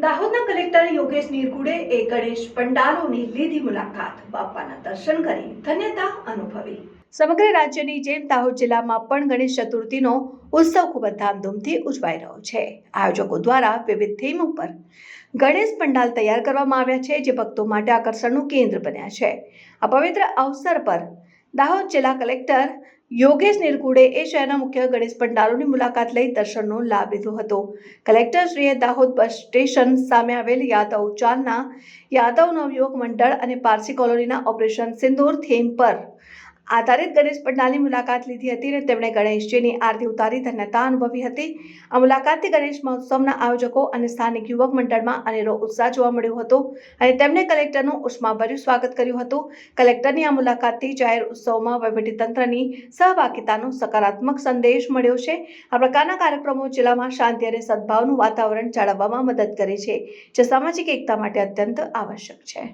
દાહોદના કલેક્ટર યોગેશ નિરગુડે ગણેશ પંડાલોની લીધી મુલાકાત, બાપાના દર્શન કરી ધન્યતા અનુભવી। સમગ્ર રાજ્યની જેમ દાહોદ જિલ્લામાં પણ ગણેશ ચતુર્થીનો ઉત્સવ ખૂબ જ ધામધૂમથી ઉજવાઈ રહ્યો છે। આયોજકો દ્વારા વિવિધ થીમ ઉપર ગણેશ પંડાલ તૈયાર કરવામાં આવ્યા છે, જે ભક્તો માટે આકર્ષણનું કેન્દ્ર બન્યા છે। આ પવિત્ર અવસર પર દાહોદ જિલ્લા કલેક્ટર યોગેશ નિરગુડે શહેરના મુખ્ય ગણેશ પંડાલોની મુલાકાત લઈ દર્શનનો લાભ લીધો હતો। કલેક્ટરશ્રીએ દાહોદ બસ સ્ટેશન સામે આવેલ યાદવ ચાલના યાદવ નવયુવક મંડળ અને પારસી કોલોનીના ઓપરેશન સિંદૂર થીમ પર આધારિત ગણેશ પંડાલની મુલાકાત લીધી હતી અને તેમણે ગણેશજીની આરતી ઉતારી ધન્યતા અનુભવી હતી। આ મુલાકાતથી ગણેશ મહોત્સવના આયોજકો અને સ્થાનિક યુવક મંડળમાં અનેરો ઉત્સાહ જોવા મળ્યો હતો અને તેમણે કલેક્ટરનું ઉષ્માભર્યું સ્વાગત કર્યું હતું। કલેક્ટરની આ મુલાકાતથી જાહેર ઉત્સવમાં વહીવટીતંત્રની સહભાગિતાનો સકારાત્મક સંદેશ મળ્યો છે। આ પ્રકારના કાર્યક્રમો જિલ્લામાં શાંતિ અને સદભાવનું વાતાવરણ જાળવવામાં મદદ કરે છે, જે સામાજિક એકતા માટે અત્યંત આવશ્યક છે।